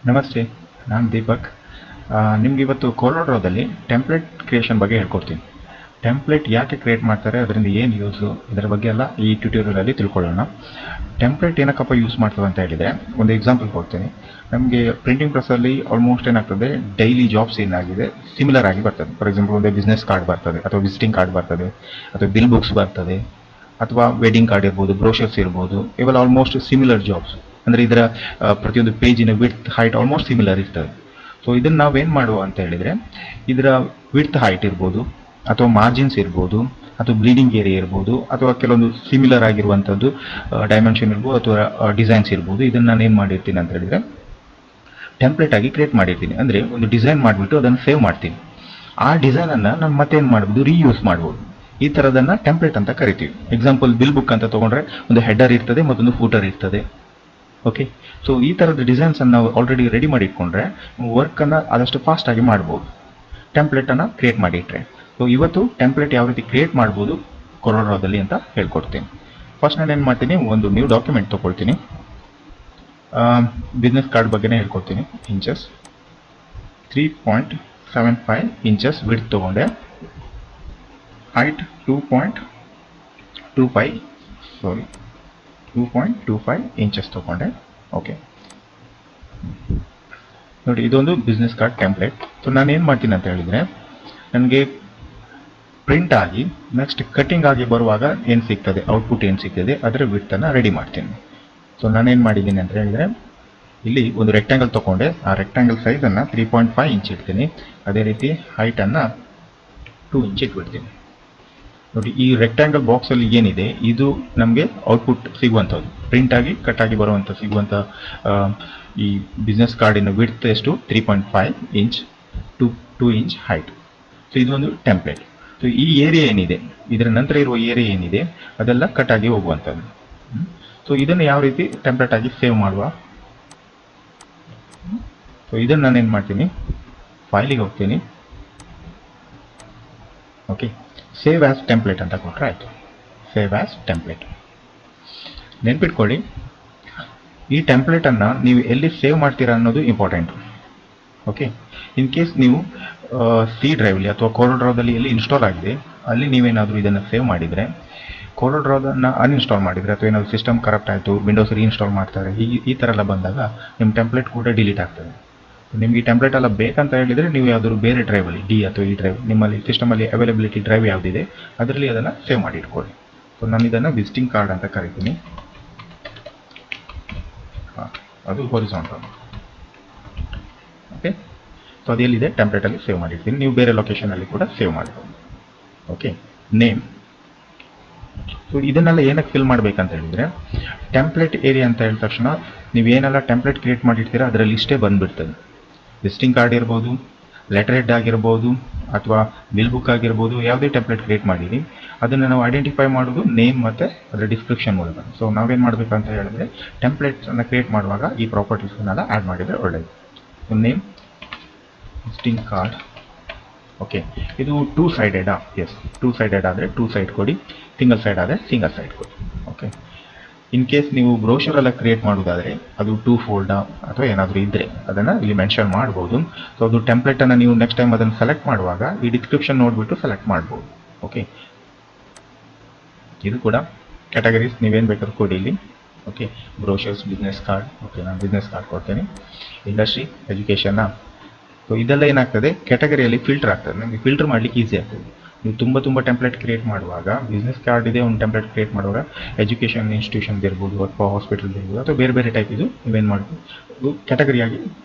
ನಮಸ್ತೆ, ನಾನು ದೀಪಕ್. ನಿಮ್ಗೆ ಇವತ್ತು CorelDrawದಲ್ಲಿ ಟೆಂಪ್ಲೇಟ್ ಕ್ರಿಯೇಷನ್ ಬಗ್ಗೆ ಹೇಳ್ಕೊಡ್ತೀನಿ. ಟೆಂಪ್ಲೇಟ್ ಯಾಕೆ ಕ್ರಿಯೇಟ್ ಮಾಡ್ತಾರೆ, ಅದರಿಂದ ಏನು ಯೂಸು, ಇದರ ಬಗ್ಗೆ ಎಲ್ಲ ಈ ಟ್ಯುಟೋರಿಯಲಲ್ಲಿ ತಿಳ್ಕೊಳ್ಳೋಣ. ಟೆಂಪ್ಲೇಟ್ ಏನಕ್ಕಪ್ಪ ಯೂಸ್ ಮಾಡ್ತವೆ ಅಂತ ಹೇಳಿದರೆ, ಒಂದು ಎಕ್ಸಾಂಪಲ್ ಕೊಡ್ತೀನಿ. ನಮಗೆ ಪ್ರಿಂಟಿಂಗ್ ಪ್ರೆಸ್ಸಲ್ಲಿ ಆಲ್ಮೋಸ್ಟ್ ಏನಾಗ್ತದೆ, ಡೈಲಿ ಜಾಬ್ಸ್ ಏನಾಗಿದೆ ಸಿಮಿಲರ್ ಆಗಿ ಬರ್ತದೆ. ಫಾರ್ ಎಕ್ಸಾಂಪಲ್ ಒಂದು ಬಿಸ್ನೆಸ್ ಕಾರ್ಡ್ ಬರ್ತದೆ, ಅಥವಾ ವಿಸಿಟಿಂಗ್ ಕಾರ್ಡ್ ಬರ್ತದೆ, ಅಥವಾ ಬಿಲ್ ಬುಕ್ಸ್ ಬರ್ತದೆ, ಅಥವಾ ವೆಡ್ಡಿಂಗ್ ಕಾರ್ಡ್ ಇರ್ಬೋದು, ಬ್ರೋಷರ್ಸ್ ಇರ್ಬೋದು. ಇವೆಲ್ಲ ಆಲ್ಮೋಸ್ಟ್ ಸಿಮಿಲರ್ ಜಾಬ್ಸ್. ಅಂದರೆ ಇದರ ಪ್ರತಿಯೊಂದು ಪೇಜಿನ ವಿಡ್ತ್ ಹೈಟ್ ಆಲ್ಮೋಸ್ಟ್ ಸಿಮಿಲರ್ ಇರ್ತದೆ. ಸೊ ಇದನ್ನು ನಾವೇನು ಮಾಡುವ ಅಂತ ಹೇಳಿದರೆ, ಇದರ ವಿಡ್ತ್ ಹೈಟ್ ಇರ್ಬೋದು, ಅಥವಾ ಮಾರ್ಜಿನ್ಸ್ ಇರ್ಬೋದು, ಅಥವಾ ಬ್ಲೀಡಿಂಗ್ ಏರಿಯಾ ಇರ್ಬೋದು, ಅಥವಾ ಕೆಲವೊಂದು ಸಿಮಿಲರ್ ಆಗಿರುವಂಥದ್ದು ಡೈಮೆನ್ಷನ್ ಇರ್ಬೋದು, ಅಥವಾ ಡಿಸೈನ್ಸ್ ಇರ್ಬೋದು. ಇದನ್ನು ನಾನು ಏನು ಮಾಡಿರ್ತೀನಿ ಅಂತ ಹೇಳಿದರೆ, ಟೆಂಪ್ಲೇಟ್ ಆಗಿ ಕ್ರಿಯೇಟ್ ಮಾಡಿರ್ತೀನಿ. ಅಂದರೆ ಒಂದು ಡಿಸೈನ್ ಮಾಡಿಬಿಟ್ಟು ಅದನ್ನು ಸೇವ್ ಮಾಡ್ತೀನಿ. ಆ ಡಿಸೈನನ್ನು ನಾನು ಮತ್ತೇನು ಮಾಡ್ಬೋದು, ರೀಯೂಸ್ ಮಾಡ್ಬೋದು. ಈ ಥರದನ್ನು ಟೆಂಪ್ಲೇಟ್ ಅಂತ ಕರಿತೀವಿ. ಎಕ್ಸಾಂಪಲ್ ಬಿಲ್ ಬುಕ್ ಅಂತ ತೊಗೊಂಡ್ರೆ ಒಂದು ಹೆಡರ್ ಇರ್ತದೆ, ಮತ್ತೊಂದು ಫೂಟರ್ ಇರ್ತದೆ. ಓಕೆ, ಸೊ ಈ ಥರದ ಡಿಸೈನ್ಸನ್ನು ನಾವು ಆಲ್ರೆಡಿ ರೆಡಿ ಮಾಡಿ ಇಟ್ಕೊಂಡ್ರೆ ವರ್ಕನ್ನು ಆದಷ್ಟು ಫಾಸ್ಟಾಗಿ ಮಾಡ್ಬೋದು, ಟೆಂಪ್ಲೇಟನ್ನು ಕ್ರಿಯೇಟ್ ಮಾಡಿಟ್ರೆ. ಸೊ ಇವತ್ತು ಟೆಂಪ್ಲೇಟ್ ಯಾವ ರೀತಿ ಕ್ರಿಯೇಟ್ ಮಾಡ್ಬೋದು CorelDrawದಲ್ಲಿ ಅಂತ ಹೇಳ್ಕೊಡ್ತೀನಿ. ಫಸ್ಟ್ ನಾನು ಏನು ಮಾಡ್ತೀನಿ, ಒಂದು ನ್ಯೂ ಡಾಕ್ಯುಮೆಂಟ್ ತೊಗೊಳ್ತೀನಿ. ಬಿಸ್ನೆಸ್ ಕಾರ್ಡ್ ಬಗ್ಗೆನೇ ಹೇಳ್ಕೊಡ್ತೀನಿ. ಇಂಚಸ್ 3.75 ಇಂಚಸ್ ವಿಡ್ತ್ ತೊಗೊಂಡೆ, ಹೈಟ್ 2.25 ಇಂಚಸ್ ತೊಗೊಂಡೆ. ಓಕೆ, ನೋಡಿ ಇದೊಂದು ಬಿಸ್ನೆಸ್ ಕಾರ್ಡ್ ಟೆಂಪ್ಲೇಟ್. ಸೊ ನಾನು ಏನು ಮಾಡ್ತೀನಿ ಅಂತ ಹೇಳಿದರೆ, ನನಗೆ ಪ್ರಿಂಟ್ ಆಗಿ ನೆಕ್ಸ್ಟ್ ಕಟಿಂಗ್ ಆಗಿ ಬರುವಾಗ ಏನು ಸಿಗ್ತದೆ, ಔಟ್ಪುಟ್ ಏನು ಸಿಗ್ತದೆ, ಅದರ ವಿಡ್ತನ್ನು ರೆಡಿ ಮಾಡ್ತೀನಿ. ಸೊ ನಾನೇನು ಮಾಡಿದ್ದೀನಿ ಅಂತ ಹೇಳಿದರೆ, ಇಲ್ಲಿ ಒಂದು ರೆಕ್ಟ್ಯಾಂಗಲ್ ತೊಗೊಂಡೆ. ಆ ರೆಕ್ಟ್ಯಾಂಗಲ್ ಸೈಜನ್ನು 3.5 ಇಂಚ್ ಇಡ್ತೀನಿ. ಅದೇ ರೀತಿ ಹೈಟನ್ನು 2 ಇಂಚ್ ಇಟ್ಬಿಡ್ತೀನಿ. ನೋಡಿ, ಈ ರೆಕ್ಟ್ಯಾಂಗಲ್ ಬಾಕ್ಸಲ್ಲಿ ಏನಿದೆ ಇದು ನಮಗೆ ಔಟ್ಪುಟ್ ಸಿಗುವಂಥದ್ದು, ಪ್ರಿಂಟಾಗಿ ಕಟ್ಟಾಗಿ ಬರುವಂಥ ಸಿಗುವಂಥ ಈ ಬಿಸ್ನೆಸ್ ಕಾರ್ಡಿನ ವಿಡ್ತ್ ಎಷ್ಟು, 3.5 ಇಂಚ್, 2 ಇಂಚ್ ಹೈಟ್. ಸೊ ಇದೊಂದು ಟೆಂಪ್ಲೇಟ್. ಸೊ ಈ ಏರಿಯಾ ಏನಿದೆ, ಇದರ ನಂತರ ಇರುವ ಏರಿಯಾ ಏನಿದೆ ಅದೆಲ್ಲ ಕಟ್ಟಾಗಿ ಹೋಗುವಂಥದ್ದು. ಸೊ ಇದನ್ನು ಯಾವ ರೀತಿ ಟೆಂಪ್ಲೇಟ್ ಆಗಿ ಸೇವ್ ಮಾಡುವ. ಸೊ ಇದನ್ನು ನಾನೇನು ಮಾಡ್ತೀನಿ, ಫೈಲಿಗೆ ಹೋಗ್ತೀನಿ. ಓಕೆ, ಸೇವ್ ಆ್ಯಸ್ ಟೆಂಪ್ಲೇಟ್ ಅಂತ ಕೊಟ್ಟರೆ ಆಯಿತು. Save as template. ನೆನ್ಪಿಟ್ಕೊಳ್ಳಿ, ಈ ಟೆಂಪ್ಲೇಟನ್ನು ನೀವು ಎಲ್ಲಿ ಸೇವ್ ಮಾಡ್ತೀರಾ ಅನ್ನೋದು ಇಂಪಾರ್ಟೆಂಟು. ಓಕೆ, ಇನ್ ಕೇಸ್ ನೀವು ಸಿ ಡ್ರೈವಲ್ಲಿ ಅಥವಾ CorelDrawದಲ್ಲಿ ಎಲ್ಲಿ ಇನ್ಸ್ಟಾಲ್ ಆಗಿದೆ ಅಲ್ಲಿ ನೀವೇನಾದರೂ ಇದನ್ನು ಸೇವ್ ಮಾಡಿದರೆ, CorelDrawದನ್ನು ಅನ್ಇನ್ಸ್ಟಾಲ್ ಮಾಡಿದರೆ, ಅಥವಾ ಏನಾದರೂ ಸಿಸ್ಟಮ್ ಕರಪ್ಟ್ ಆಯಿತು, ವಿಂಡೋಸ್ ರೀಇನ್ಸ್ಟಾಲ್ ಮಾಡ್ತಾರೆ, ಈ ಥರ ಎಲ್ಲ ಬಂದಾಗ ನಿಮ್ಮ ಟೆಂಪ್ಲೇಟ್ ಕೂಡ ಡಿಲೀಟ್ ಆಗ್ತದೆ. ನಿಮಗೆ ಈ ಟೆಂಪ್ಲೇಟ್ ಎಲ್ಲ ಬೇಕಂತ ಹೇಳಿದರೆ ನೀವು ಯಾವುದಾದ್ರು ಬೇರೆ ಡ್ರೈವಲ್ಲಿ, ಡಿ ಅಥವಾ ಈ ಡ್ರೈವ್, ನಿಮ್ಮಲ್ಲಿ ಸಿಸ್ಟಮಲ್ಲಿ ಅವೈಲಬಿಲಿಟಿ ಡ್ರೈವ್ ಯಾವುದಿದೆ ಅದರಲ್ಲಿ ಅದನ್ನು ಸೇವ್ ಮಾಡಿ ಇಟ್ಕೊಳ್ಳಿ. ಸೊ ನಾನು ಇದನ್ನು ವಿಸಿಟಿಂಗ್ ಕಾರ್ಡ್ ಅಂತ ಕರಿತೀನಿ. ಅದು ಹೊರಿಸಾಂಟಲ್. ಓಕೆ, ಸೊ ಅದು ಎಲ್ಲಿದೆ ಟೆಂಪ್ಲೇಟಲ್ಲಿ ಸೇವ್ ಮಾಡಿರ್ತೀನಿ. ನೀವು ಬೇರೆ ಲೊಕೇಶನಲ್ಲಿ ಕೂಡ ಸೇವ್ ಮಾಡ್ಬೋದು. Okay, name. ಸೊ ಇದನ್ನೆಲ್ಲ ಏನಕ್ಕೆ ಫಿಲ್ ಮಾಡಬೇಕಂತ ಹೇಳಿದರೆ, ಟೆಂಪ್ಲೇಟ್ ಏರಿಯಾ ಅಂತ ಹೇಳಿದ ತಕ್ಷಣ ನೀವೇನೆಲ್ಲ ಟೆಂಪ್ಲೇಟ್ ಕ್ರಿಯೇಟ್ ಮಾಡಿರ್ತೀರ ಅದರಲ್ಲಿ ಇಷ್ಟೇ ಬಂದುಬಿಡ್ತದೆ. ವಿಸಿಟಿಂಗ್ ಕಾರ್ಡ್ ಇರ್ಬೋದು, ಲೆಟರ್ ಹೆಡ್ ಆಗಿರ್ಬೋದು, ಅಥವಾ ಬಿಲ್ ಬುಕ್ ಆಗಿರ್ಬೋದು, ಯಾವುದೇ ಟೆಂಪ್ಲೇಟ್ ಕ್ರಿಯೇಟ್ ಮಾಡಿರಿ ಅದನ್ನು ನಾವು ಐಡೆಂಟಿಫೈ ಮಾಡೋದು ನೇಮ್ ಮತ್ತು ಅದರ ಡಿಸ್ಕ್ರಿಪ್ಷನ್ ಮೂಲಕ. ಸೊ ನಾವೇನು ಮಾಡಬೇಕಂತ ಹೇಳಿದ್ರೆ, ಟೆಂಪ್ಲೇಟ್ಸನ್ನು ಕ್ರಿಯೇಟ್ ಮಾಡುವಾಗ ಈ ಪ್ರಾಪರ್ಟೀಸ್ನೆಲ್ಲ ಆ್ಯಡ್ ಮಾಡಿದರೆ ಒಳ್ಳೆಯದು. So name, visiting card. Okay, ಇದು 2 ಸೈಡೆಡಾ? ಎಸ್, 2 ಸೈಡೆಡ್ ಆದರೆ 2 ಸೈಡ್ ಕೊಡಿ, ಸಿಂಗಲ್ ಸೈಡ್ ಆದರೆ ಸಿಂಗಲ್ ಸೈಡ್ ಕೊಡಿ. ಓಕೆ, ಇನ್ ಕೇಸ್ ನೀವು ಬ್ರೋಷರೆಲ್ಲ ಕ್ರಿಯೇಟ್ ಮಾಡೋದಾದರೆ ಅದು 2 ಫೋಲ್ಡಾ ಅಥವಾ ಏನಾದರೂ ಇದ್ದರೆ ಅದನ್ನು ಇಲ್ಲಿ ಮೆನ್ಷನ್ ಮಾಡ್ಬೋದು. ಸೊ ಅದು ಟೆಂಪ್ಲೇಟನ್ನು ನೀವು ನೆಕ್ಸ್ಟ್ ಟೈಮ್ ಅದನ್ನು ಸೆಲೆಕ್ಟ್ ಮಾಡುವಾಗ ಈ ಡಿಸ್ಕ್ರಿಪ್ಷನ್ ನೋಡಿಬಿಟ್ಟು ಸೆಲೆಕ್ಟ್ ಮಾಡ್ಬೋದು. ಓಕೆ, ಇದು ಕೂಡ ಕ್ಯಾಟಗರೀಸ್ ನೀವೇನು ಬೇಕಾದ್ರೂ ಕೊಡಿ ಇಲ್ಲಿ. Okay, brochures, business card. Okay, ನಾನು ಬಿಸ್ನೆಸ್ ಕಾರ್ಡ್ ಕೊಡ್ತೇನೆ. ಇಂಡಸ್ಟ್ರಿ, ಎಜುಕೇಷನ್ನ. ಸೊ ಇದೆಲ್ಲ ಏನಾಗ್ತದೆ, ಕ್ಯಾಟಗರಿಯಲ್ಲಿ ಫಿಲ್ಟರ್ ಆಗ್ತದೆ. ನಮಗೆ ಫಿಲ್ಟರ್ ಮಾಡಲಿಕ್ಕೆ ಈಸಿ ಆಗ್ತದೆ. ನೀವು ತುಂಬ ಟೆಂಪ್ಲೇಟ್ ಕ್ರಿಯೇಟ್ ಮಾಡುವಾಗ, ಬಿಸ್ನೆಸ್ ಕಾರ್ಡ್ ಇದೆ ಒಂದು ಟೆಂಪ್ಲೇಟ್ ಕ್ರಿಯೇಟ್ ಮಾಡುವಾಗ, ಎಜುಕೇಷನ್ ಇನ್ಸ್ಟಿಟ್ಯೂಷನ್ಸ್ ಇರ್ಬೋದು, ಅಥವಾ ಹಾಸ್ಪಿಟಲ್ ಇರ್ಬೋದು, ಅಥವಾ ಬೇರೆ ಟೈಪ್ ಇದು ನೀವೇನು ಮಾಡ್ಬೋದು, ಕ್ಯಾಟಗರಿಯಾಗಿ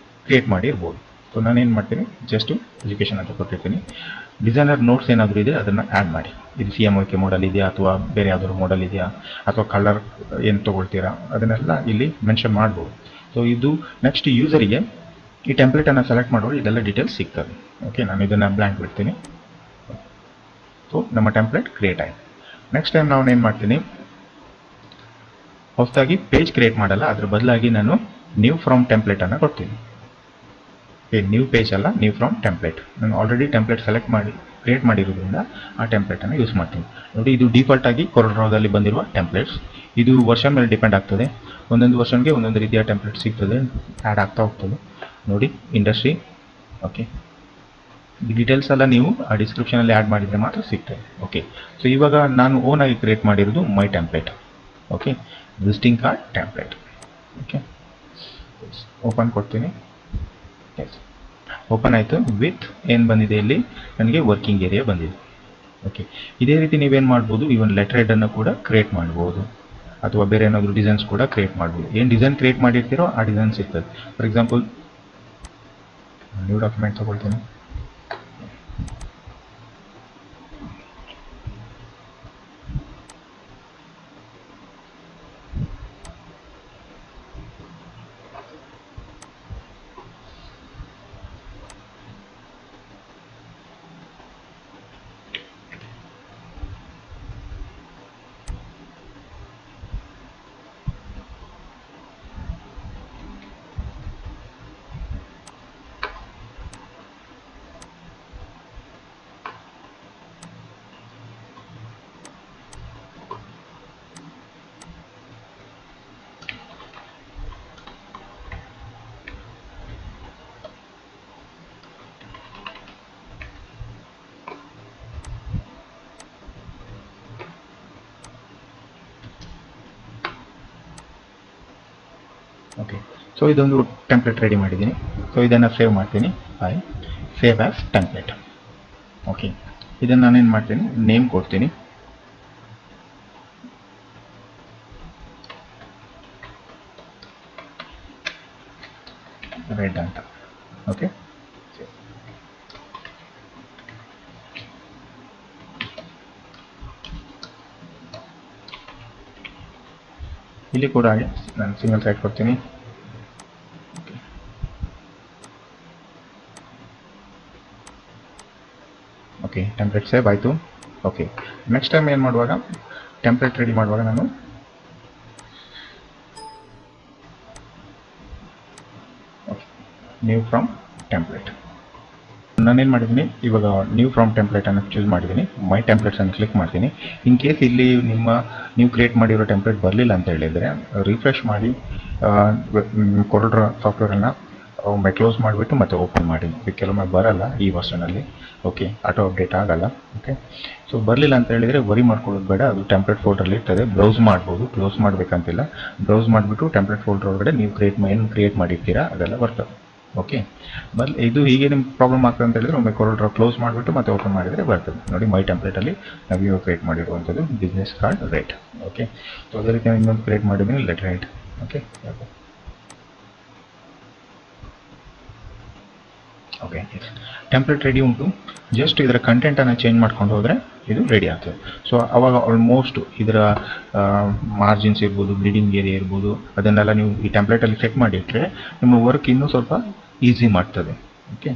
ಕ್ರಿಯೇಟ್ ಮಾಡಿ ಇರ್ಬೋದು. ಸೊ ನಾನೇನು ಮಾಡ್ತೀನಿ, ಜಸ್ಟ್ ಎಜುಕೇಷನ್ ಅಂತ ಕೊಟ್ಟಿರ್ತೀನಿ. ಡಿಸೈನರ್ ನೋಟ್ಸ್ ಏನಾದರೂ ಇದೆ ಅದನ್ನು ಆ್ಯಡ್ ಮಾಡಿ. ಇದು CMYK ಮೋಡಲ್ ಇದೆಯಾ, ಅಥವಾ ಬೇರೆ ಯಾವ್ದಾದ್ರು ಮೋಡಲ್ ಇದೆಯಾ, ಅಥವಾ ಕಲರ್ ಏನು ತೊಗೊಳ್ತೀರಾ ಅದನ್ನೆಲ್ಲ ಇಲ್ಲಿ ಮೆನ್ಷನ್ ಮಾಡ್ಬೋದು. ಸೊ ಇದು ನೆಕ್ಸ್ಟ್ ಯೂಸರಿಗೆ ಈ ಟೆಂಪ್ಲೇಟನ್ನು ಸೆಲೆಕ್ಟ್ ಮಾಡುವಾಗ ಇದೆಲ್ಲ ಡೀಟೇಲ್ಸ್ ಸಿಗ್ತದೆ. ಓಕೆ, ನಾನು ಇದನ್ನು ಬ್ಲ್ಯಾಂಕ್ ಬಿಡ್ತೀನಿ. ಸೊ ನಮ್ಮ ಟೆಂಪ್ಲೇಟ್ ಕ್ರಿಯೇಟ್ ಆಯಿತು. ನೆಕ್ಸ್ಟ್ ಟೈಮ್ ನಾನು ಏನು ಮಾಡ್ತೀನಿ, ಹೊಸದಾಗಿ ಪೇಜ್ ಕ್ರಿಯೇಟ್ ಮಾಡಲ್ಲ, ಅದ್ರ ಬದಲಾಗಿ ನಾನು ನ್ಯೂ ಫ್ರಮ್ ಟೆಂಪ್ಲೇಟನ್ನು ಕೊಡ್ತೀನಿ. ನ್ಯೂ ಪೇಜ್ ಅಲ್ಲ, ನ್ಯೂ ಫ್ರಮ್ ಟೆಂಪ್ಲೇಟ್. ನಾನು ಆಲ್ರೆಡಿ ಟೆಂಪ್ಲೇಟ್ ಸೆಲೆಕ್ಟ್ ಮಾಡಿ ಕ್ರಿಯೇಟ್ ಮಾಡಿರೋದ್ರಿಂದ ಆ ಟೆಂಪ್ಲೇಟನ್ನು ಯೂಸ್ ಮಾಡ್ತೀನಿ. ನೋಡಿ, ಇದು ಡಿಫಾಲ್ಟ್ ಆಗಿ CorelDrawದಲ್ಲಿ ಬಂದಿರುವ ಟೆಂಪ್ಲೇಟ್ಸ್. ಇದು ವರ್ಷನ್ ಮೇಲೆ ಡಿಪೆಂಡ್ ಆಗ್ತದೆ. ಒಂದೊಂದು ವರ್ಷನ್ಗೆ ಒಂದೊಂದು ರೀತಿಯ ಟೆಂಪ್ಲೇಟ್ ಸಿಗ್ತದೆ, ಆ್ಯಡ್ ಆಗ್ತಾ ಹೋಗ್ತದೆ. ನೋಡಿ ಇಂಡಸ್ಟ್ರಿ. ಓಕೆ, ಡೀಟೇಲ್ಸ್ ಎಲ್ಲ ನೀವು ಆ ಡಿಸ್ಕ್ರಿಪ್ಷನಲ್ಲಿ ಆ್ಯಡ್ ಮಾಡಿದರೆ ಮಾತ್ರ ಸಿಗ್ತದೆ. ಓಕೆ, ಸೊ ಇವಾಗ ನಾನು ಓನಾಗಿ ಕ್ರಿಯೇಟ್ ಮಾಡಿರೋದು my template. Okay, visiting card template. Okay, open ಕೊಡ್ತೀನಿ. ಎಸ್, ಓಪನ್ ಆಯಿತು. ವಿತ್ ಏನು ಬಂದಿದೆ ಇಲ್ಲಿ ನನಗೆ ವರ್ಕಿಂಗ್ ಏರಿಯಾ ಬಂದಿದೆ. ಓಕೆ, ಇದೇ ರೀತಿ ನೀವೇನು ಮಾಡ್ಬೋದು, ಇವನ್ ಲೆಟರ್ ಹೆಡನ್ನು ಕೂಡ ಕ್ರಿಯೇಟ್ ಮಾಡ್ಬೋದು, ಅಥವಾ ಬೇರೆ ಏನಾದರೂ ಡಿಸೈನ್ಸ್ ಕೂಡ ಕ್ರಿಯೇಟ್ ಮಾಡ್ಬೋದು. ಏನು ಡಿಸೈನ್ ಕ್ರಿಯೇಟ್ ಮಾಡಿರ್ತೀರೋ ಆ ಡಿಸೈನ್ಸ್ ಇರ್ತದೆ. ಫಾರ್ ಎಕ್ಸಾಂಪಲ್ ನ್ಯೂ ಡಾಕ್ಯುಮೆಂಟ್ ತೊಗೊಳ್ತೀನಿ. ಓಕೆ, ಸೊ ಇದೊಂದು ಟೆಂಪ್ಲೇಟ್ ರೆಡಿ ಮಾಡಿದ್ದೀನಿ. ಸೊ ಇದನ್ನು ಸೇವ್ ಮಾಡ್ತೀನಿ. Save as template. ಓಕೆ, ಇದನ್ನು ನಾನೇನು ಮಾಡ್ತೀನಿ, ನೇಮ್ ಕೊಡ್ತೀನಿ. ರೆಡ್ ಅಂತ. ಓಕೆ, ಇಲ್ಲಿ ಕೂಡ ಹಾಗೆ ನಾನು ಸಿಂಗಲ್ ಸೈಡ್ ಕೊಡ್ತೀನಿ. ಓಕೆ, ಟೆಂಪ್ಲೇಟ್ ಸೇವ್ ಆಯಿತು. ಓಕೆ, ನೆಕ್ಸ್ಟ್ ಟೈಮ್ ಏನು ಮಾಡುವಾಗ, ಟೆಂಪ್ಲೇಟ್ ರೆಡಿ ಮಾಡುವಾಗ ನಾನು ನ್ಯೂ ಫ್ರಮ್ ಟೆಂಪ್ಲೇಟ್ ನಾನೇನು ಮಾಡಿದ್ದೀನಿ, ಇವಾಗ ನ್ಯೂ ಫ್ರಮ್ ಟೆಂಪ್ಲೇಟನ್ನು ಚೂಸ್ ಮಾಡಿದ್ದೀನಿ. ಮೈ ಟೆಂಪ್ಲೇಟ್ಸನ್ನು ಕ್ಲಿಕ್ ಮಾಡ್ತೀನಿ. ಇನ್ ಕೇಸ್ ಇಲ್ಲಿ ನೀವು ಕ್ರಿಯೇಟ್ ಮಾಡಿರೋ ಟೆಂಪ್ಲೇಟ್ ಬರಲಿಲ್ಲ ಅಂತ ಹೇಳಿದರೆ ರಿಫ್ರೆಶ್ ಮಾಡಿ CorelDraw ಸಾಫ್ಟ್ವೇರನ್ನು ಒಮ್ಮೆ ಕ್ಲೋಸ್ ಮಾಡಿಬಿಟ್ಟು ಮತ್ತೆ ಓಪನ್ ಮಾಡಿ. ಕೆಲವೊಮ್ಮೆ ಬರಲ್ಲ ಈ ವರ್ಷನಲ್ಲಿ. ಓಕೆ, ಆಟೋ ಅಪ್ಡೇಟ್ ಆಗಲ್ಲ. ಓಕೆ, ಸೊ ಬರಲಿಲ್ಲ ಅಂತ ಹೇಳಿದರೆ ವರಿ ಮಾಡ್ಕೊಳ್ಳೋದು ಬೇಡ, ಅದು ಟೆಂಪ್ಲೇಟ್ ಫೋಲ್ಡರಲ್ಲಿ ಇರ್ತದೆ. ಬ್ರೌಸ್ ಮಾಡ್ಬೋದು, ಕ್ಲೋಸ್ ಮಾಡಬೇಕಂತಿಲ್ಲ. ಬ್ರೌಸ್ ಮಾಡಿಬಿಟ್ಟು ಟೆಂಪ್ಲೇಟ್ ಫೋಲ್ಡರ್ ಒಳಗಡೆ ನೀವು ಏನು ಕ್ರಿಯೇಟ್ ಮಾಡಿರ್ತೀರಾ ಅದೆಲ್ಲ ಬರ್ತದೆ. ಓಕೆ, ಇದು ಹೀಗೆ ನಿಮ್ಗೆ ಪ್ರಾಬ್ಲಮ್ ಆಗ್ತದೆ ಅಂತ ಹೇಳಿದ್ರೆ ಒಮ್ಮೆ CorelDraw ಕ್ಲೋಸ್ ಮಾಡಿಬಿಟ್ಟು ಮತ್ತೆ ಓಪನ್ ಮಾಡಿದರೆ ಬರ್ತದೆ. ನೋಡಿ, ಮೈ ಟೆಂಪ್ಲೇಟಲ್ಲಿ ನಾವು ಇವಾಗ ಕ್ರಿಯೇಟ್ ಮಾಡಿರುವಂಥದ್ದು business card rate. Okay, so ಅದೇ ರೀತಿ ಇನ್ನೊಂದು ಕ್ರಿಯೇಟ್ ಮಾಡಿದ್ದೀನಿ, letter head. Okay okay, template ready ಉಂಟು. ಜಸ್ಟ್ ಇದರ ಕಂಟೆಂಟನ್ನು ಚೇಂಜ್ ಮಾಡ್ಕೊಂಡು ಹೋದರೆ ಇದು ರೆಡಿ ಆಗ್ತದೆ. ಸೊ ಅವಾಗ ಆಲ್ಮೋಸ್ಟ್ ಇದರ ಮಾರ್ಜಿನ್ಸ್ ಇರ್ಬೋದು, ಬ್ಲೀಡಿಂಗ್ ಏರಿಯಾ ಇರ್ಬೋದು, ಅದನ್ನೆಲ್ಲ ನೀವು ಈ ಟೆಂಪ್ಲೇಟಲ್ಲಿ ಚೆಕ್ ಮಾಡಿಟ್ಟರೆ ನಿಮ್ಮ ವರ್ಕ್ ಇನ್ನೂ ಸ್ವಲ್ಪ ಈಸಿ ಮಾಡ್ತದೆ. ಓಕೆ.